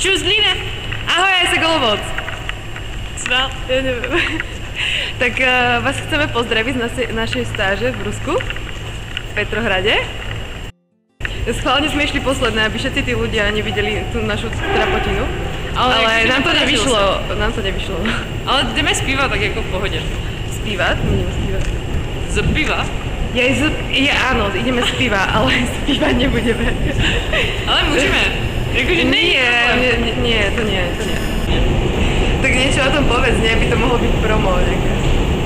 Čus Zlíne! Ahoj, ja sa Goloboc. Sval? Ja neviem. Tak vás chceme pozdraviť z našej stáže v Rusku, v Petrohrade. Schválne sme išli posledné, aby všetci tí ľudia nevideli tú našu trapotinu. Ale nám to nevyšlo. Ale jdeme zpívat tak jako v pohodě. Zpívat? Ideme zpívat. Z piva? Áno, ideme zpívat, ale zpívat nebudeme. Ale môžeme. Jakože Nie, to nie. Tak niečo o tom povedz, nie? By to mohlo byť promo nejaké.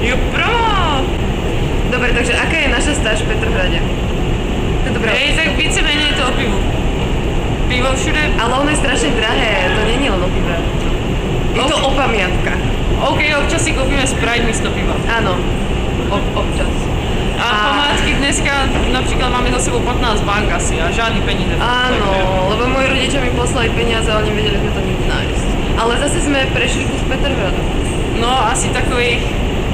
Jo, promo! Dobre, takže aká je naša stáž v Petrohrade? To je dobré. Tak víceméně je to o pivu. Pivo všude. Ale ono je strašne drahé, to není len o pive. Je to o pamiatkách. OK, občas si koupíme Sprite místo piva. Áno, občas. A památky dneska napríklad máme za sebou 15 bank asi a žádný peníze. Áno, lebo moji rodičia mi poslali peniaze, ale nevedeli sme to nikdy nájsť. Ale zase sme prešli kus Petrohradu. No asi takových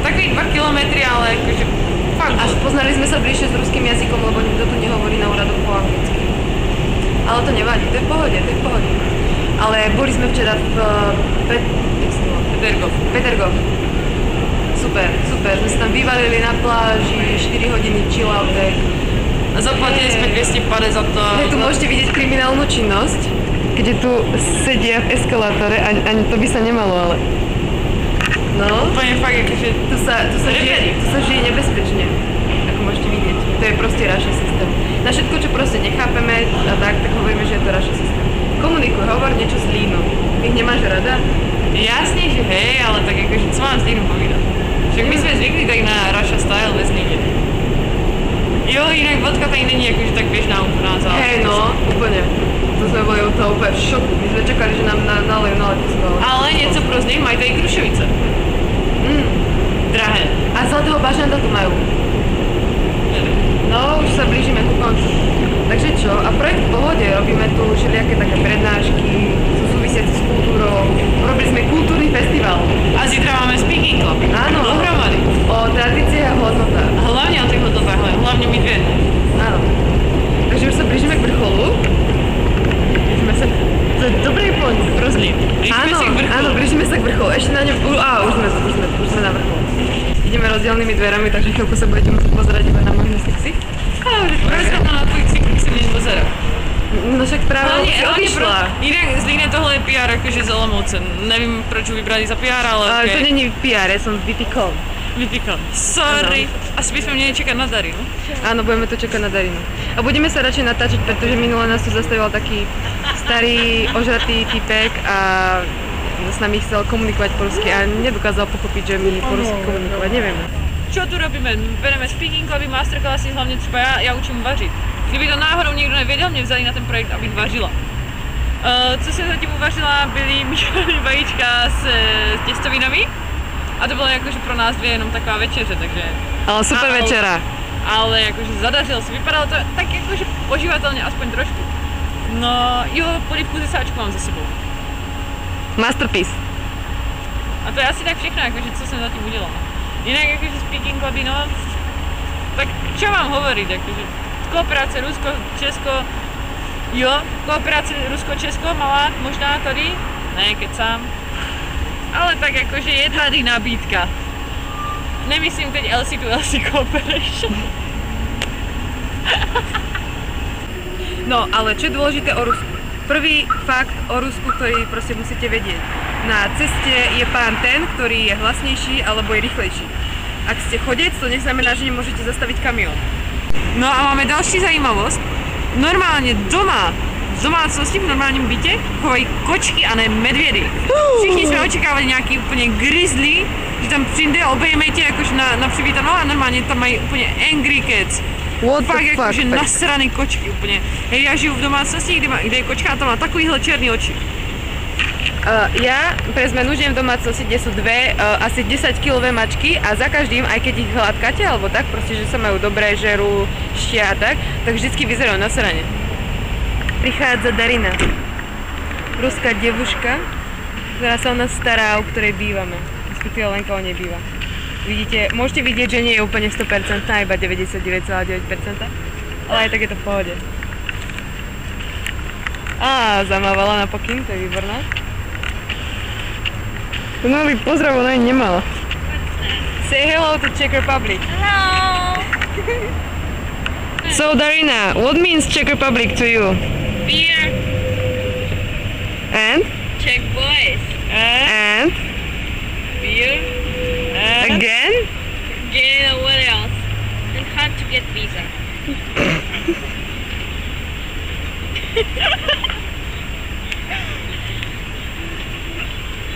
2 kilometry, ale akože fakt. Až poznali sme sa bližšie s ruským jazykom, lebo nikto tu nehovorí na úradoch po anglicky. Ale to nevadí, to je v pohode. Ale boli sme včera v Petergov. Super, sme sa tam vyvalili na pláži, 4 hodiny chilloutek. A zaplatili sme 250 za to. Tu môžete vidieť kriminálnu činnosť, keď tu sedia v eskalátore, ani to by sa nemalo, ale... No, úplne fakt, akože... Tu sa žije nebezpečne, ako môžete vidieť. To je proste Russia systém. Na všetko, čo proste nechápeme a tak hovoríme, že je to Russia systém. Komunikuj, hovor niečo s Línou. Ty ich nemáš rada? Jasne, že hej, ale tak akože co mám s Línou povídať? Však my sme zvykli tak na Russia style ve Zlíne. Jo, inak vodka tady není akože tak běžná úplná záležitosť. Hej no, úplne. To sme boli u toho úplne v šoku. My sme čakali, že nám nalejú na letisku. Ale něco pro z nej mají tady Krušovice. Drahé. A zlatého bažanta tu majú. No, už sa blížime ku koncu. Takže čo? A projekt v pohode. Robíme tu všelijaké také prednášky, súvisiace s kultúrou. Robili sme kultúrny festival. A zítra máme speaking club. Áno. Dohromady. O tradíciách a hodnotách. Hlavne o tých hodnotách, hlavne my dve. Áno. Takže už sa blížime k vrcholu. To je dobrý plň. Rozlím. Áno, blížime sa k vrcholu. Ešte na ňom... Už sme na vrcholu. Ideme rozdielnymi dverami, takže chvíľku sa budete musieť pozerať iba na môj sexy. Prvé som na tvojich cyklik si budeš pozerať. No však práve si odišla. Inak Zlíne tohle je PR akože z Olomouce. Nevím, proč ho vybrali za PR, ale to není PR, ja som z VPCon. Sorry. Asi by sme měli čekať na Darinu. Áno, budeme tu čekať na Darinu. A budeme sa radšej natáčať, pretože minule nás tu zastavil taký starý, ožratý typek a s nami chcel komunikovať po rusky a nedokázal pochopiť, že my po rusky komunikovať nevieme. Čo tu robíme? Bereme speaking cluby, masterclassy, hlavne třeba ja učím vařit. Kdyby to náhodou někdo nevěděl, mě vzali na ten projekt, abych vařila. Co jsem zatím uvařila, byly míchané vajíčka s těstovinami. A to bylo jakože pro nás dvě jenom taková večeře, takže... Ale super večera. Ale jakože zadařilo se, vypadalo to tak jakože požívatelně aspoň trošku. No jo, polívku ze sáčku mám za sebou. Masterpiece. A to je asi tak všechno, jakože co jsem zatím udělala. Jinak jakože speaking cluby, no... Tak čo mám hovoriť, akože... Kooperace Rusko-Česko... Jo, kooperace Rusko-Česko malá, možná tady. Ne, kecám. Ale tak akože je tady nabídka. Nemyslím teď LC to LC Cooperation. No, ale čo je dôležité o Rusku? Prvý fakt o Rusku, ktorý proste musíte vedieť. Na ceste je pán ten, ktorý je hlasnejší alebo je rýchlejší. Ak ste chodec, to neznamená, že nemôžete zastaviť kamión. No a máme další zajímavost. Normálně doma, v domácnosti, v normálním bytě, chovají kočky a ne medvědy. Všichni jsme očekávali nějaký úplně grizzly, že tam přijde, obejme tě jakož na přivítanou a normálně tam mají úplně angry cats. Fakt jakože nasraný kočky úplně. Hej, já žiju v domácnosti, kde je kočka a tam má takovýhle černý oči. Ja pre zmenu žijem v domácnosti, kde sú dve asi 10-kilové mačky a za každým, aj keď ich hladkáte alebo tak, proste, že sa majú dobré, žerú, štia a tak vždycky vyzerajú na srane. Prichádza Darina, ruská devuška, ktorá sa o nás stará, u ktorej bývame. Respektíve Lenka o nej býva. Vidíte, môžete vidieť, že nie je úplne 100%, iba 99,9%, ale aj tak je to v pohode. Á, zamávala na pokyn, to je výborné. No, pozdrav, ona ji nemala. Say hello to Czech Republic. Hello! So, Darina, what means Czech Republic to you? Beer, And? Czech boys. And? Beer. Again? Yeah, what else? And how to get visa.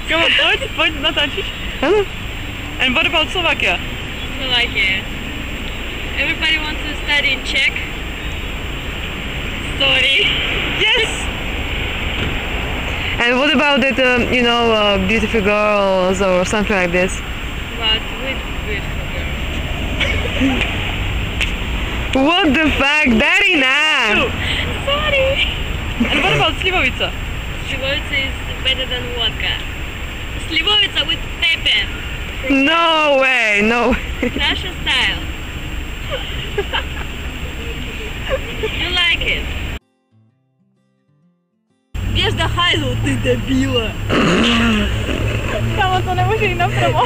Come on, pojď natáčíš. Ano. And what about Slovakia? Slovakia. Everybody wants to study in Czech. Sorry. Yes! And what about that, beautiful girls or something like this? But with beautiful girls. What the fuck, Darina? Sorry. And what about Slivovica? Slivovica is better than vodka. Slivovica with pepper. No way, no. Russia style. You like it? Běž do hajzlu, ty debíle. Kámo, to nemůže jít napravo.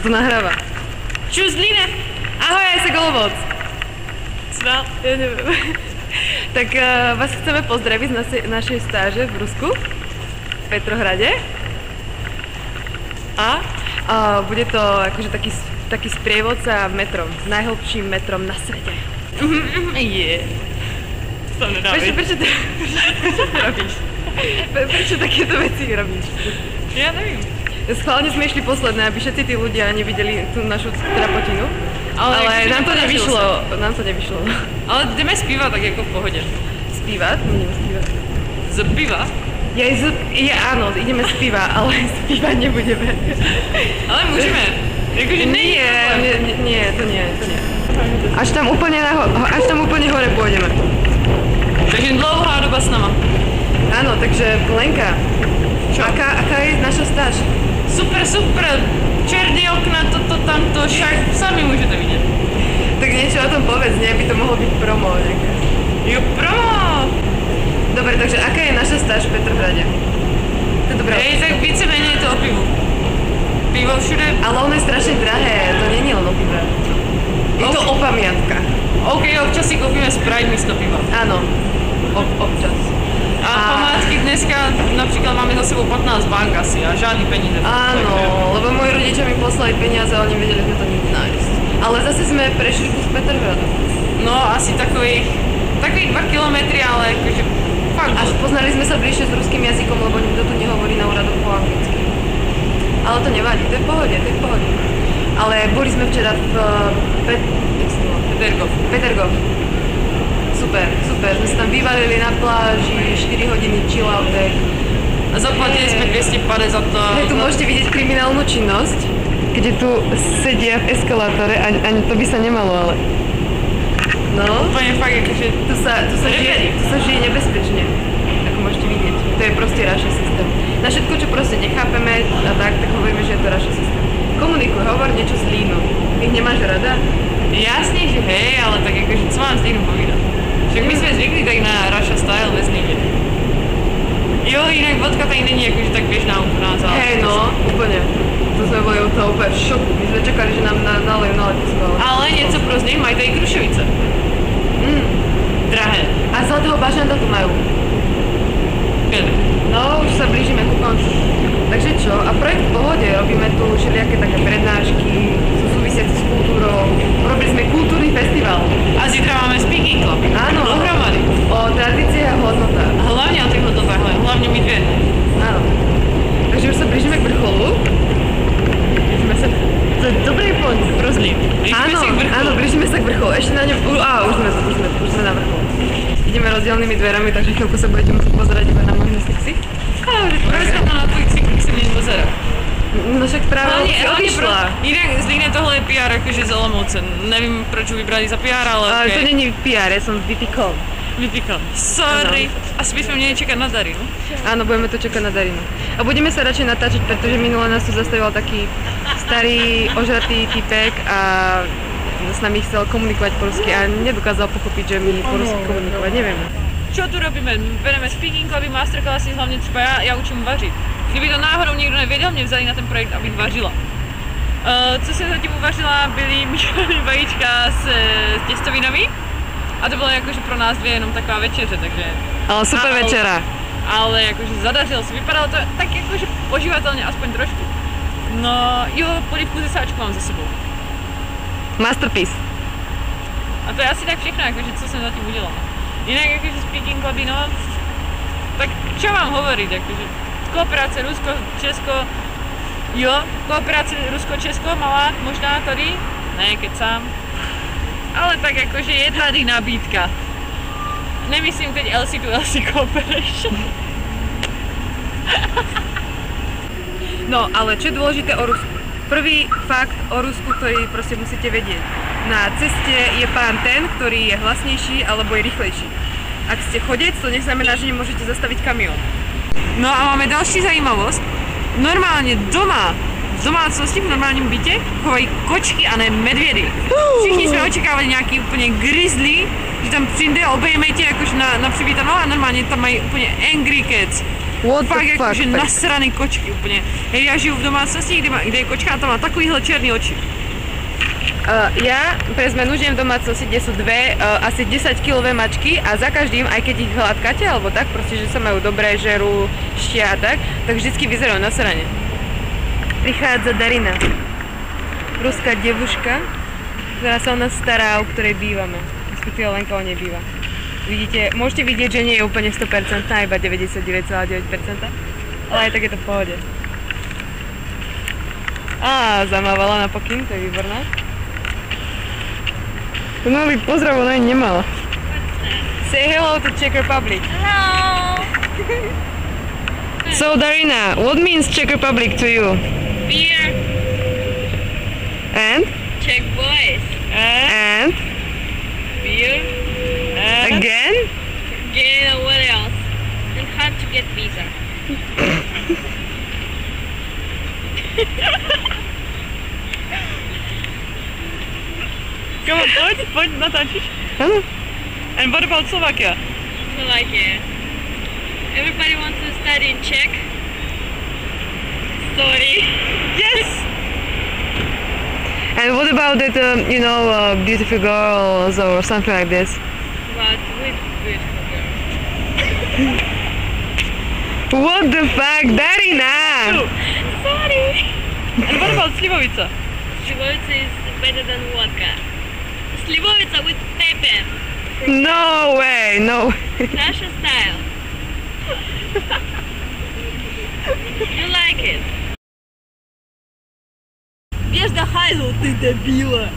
to nahráva. Čus, Zlíne! Ahoj, ja sa Goloboc. Svel. Ja neviem. Tak vás chceme pozdraviť z našej stáže v Rusku, v Petrohrade. A bude to akože taký sprievodca metrom, najhlbším metrom na svete. Je. To nedávaj. Prečo to robíš? Prečo takéto veci robíš? Ja neviem. Schválne sme išli posledné, aby všetci tí ľudia nevideli tú našu trapotinu. Ale akože nám to nepodařilo nevyšlo. sa. Nám to nevyšlo. Ale jdeme zpívat tak jako v pohodě. Spívať? Ideme spívať. Z piva? Áno, ideme z piva, ale spívať nebudeme. Ale můžeme. Jakože Nie, to nie. Až tam úplne hore pôjdeme. Takže dlouhá doba s nama. Áno, takže Lenka, Čo? aká je naša stáž? Super. Černý okna, toto, tamto, však sami můžete vidět. Tak niečo o tom povedz, nie? By to mohlo byť promo nejaké. Jo, promo! Dobre, takže aká je naša stáž v Petrohrade? To je dobré. Tak víceméně je to o pivu. Pivo všude. Ale ono je strašne drahé, to není len o pive. Je to o pamiatkách. OK, občas si koupíme Sprite místo piva. Áno, občas. A památky dneska například máme za sebou 15 bank asi a žádný peníze. Áno, lebo moji rodičia mi poslali peniaze a oni vedeli sme to nikdy nájsť. Ale zase sme prešli kus Petrohradu. No asi takových 2 kilometry, ale akože fakt. Až poznali sme sa bližšie s ruským jazykom, lebo nikto tu nehovorí na úradoch po anglicky. Ale to nevadí, to je v pohode. Ale boli sme včera v Petergov. Super, sme sa tam vyvalili na pláži, 4 hodiny chilloutek. A zaplatili sme 250 za to. Tu môžete vidieť kriminálnu činnosť, kde tu sedia v eskalátore, ani to by sa nemalo, ale... No, Úplne fakt, akože tu sa žije nebezpečne, ako môžete vidieť. To je proste Russia systém. Na všetko, čo proste nechápeme a tak hovoríme, že je to Russia systém. Komunikuj, hovor niečo s Línou. Ty ich nemáš rada? jasne, že hej, ale tak akože co mám s tým povídať? Však my sme zvykli tak na Russia style bez Líne. Jo, inak vodka tady není akože tak běžná u nás, ale... Hej, no, úplne. To sme boli u toho úplne v šoku. My sme čakali, že nám nalejú na letisku, ale... Ale něco pro z nich mají tady Krušovice. Drahé. A zlatého bažanta tu majú. Kde? No, už sa blížime ku koncu. Takže čo? A projekt v pohode. Robíme tu všelijaké také prednášky, súvisiace s kultúrou. Robili sme kultúrny festival. A zítra máme speaking club. Áno. Dohromady. O tradíciách a hodnotách. Hlavne o tých hodnotách, hlavne my dve. Áno. Takže už sa blížime k vrcholu. Blížime sa... To je dobrý point. Rozlím. Áno, blížime sa k vrcholu. Ešte na ňom... Už sme na vrcholu. Ideme rozdielnymi dverami, takže chvíľku sa budete musieť pozerať iba na môj nosixy. Proč sa to na tvoj cykl sa mne pozera? No však práve si odišla. Inak Zlíne tohle je PR akože z Olomouce. Nevím, proč ho vybrali za PR, ale okej. To není PR, ja som z VP.com. Vypíkam. Sorry. Asi by sme měli čekať na Darinu. Áno, budeme to čakať na Darinu. A budeme sa radšej natáčať, pretože minule nás tu zastavil taký starý, ožratý typek a s nami chcel komunikovať po rusky a nedokázal pochopiť, že my po rusky komunikovať nevieme. Čo tu robíme? Bereme speaking cluby, masterclassy, hlavne třeba já učím vařit. Kdyby to náhodou někdo nevěděl, mě vzali na ten projekt, abych vařila. Co jsem zatím uvařila, byly míchané vajíčka s těstovinami. A to bylo jakože pro nás dvě jenom taková večeře, takže... Ale super večera. Ale jakože zadařilo se, vypadalo to tak jakože poživatelně aspoň trošku. No jo, polívku ze sáčku mám za sebou. Masterpiece. A to je asi tak všechno, jakože co jsem zatím udělala. Jinak jakože speaking cluby, no... Tak čo mám hovoriť, jakože... Kooperace Rusko-Česko... Jo, kooperace Rusko-Česko, malá, možná tady? Ne, kecám. Ale tak jakože je tady nabídka. Nemyslím teď LC to LC Cooperation. No, ale čo je dôležité o Rusku? Prvý fakt o Rusku, ktorý proste musíte vedieť. Na ceste je pán ten, ktorý je hlasnejší alebo je rýchlejší. Ak ste chodec, to neznamená, že nemôžete zastaviť kamión. No a máme další zajímavost. Normálně doma, v domácnosti v normálním bytě chovají kočky a ne medvědy. Všichni jsme očekávali nějaký úplně grizzly, že tam přijde a obejme tě jakož na přivítanou a normálně tam mají úplně angry cats. What Fakt the fuck? jakože nasraný kočky úplně. Hej, já žiju v domácnosti, kde je kočka a tam má takovýhle černý oči. Ja pre zmenu žijem v domácnosti, kde sú dve asi 10-kilové mačky a za každým, aj keď ich hladkáte alebo tak, proste, že sa majú dobré, žerú, štia a tak vždycky vyzerajú na srane. Prichádza Darina, ruská devuška, ktorá sa o nás stará, u ktorej bývame. Respektíve Lenka o nej býva. Vidíte, môžete vidieť, že nie je úplne 100%, iba 99,9%, ale aj tak je to v pohode. Á, zamávala na pokyn, to je výborné. To mal byť pozdrav, ona ani nemala. Say hello to Czech Republic. Hello. So Darina, what means Czech Republic to you? Beer. And? Czech boys. And? Beer. Again? Yeah, what else? And hard to get visa. Come on, pojď natáčíš. Ano. And what about Slovakia? Slovakia. Everybody wants to study in Czech. Sorry. Yes! And what about that, beautiful girls or something like this? But with beautiful girls. What the fuck, Darina? Sorry. And what about Slivovica? Slivovica is better than vodka. Slivovica with pepper. No way, no. Russia style. You like it? Běž do hajzlu, ty debíle.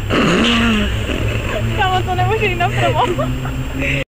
Kámo, to nemůže jít napravo.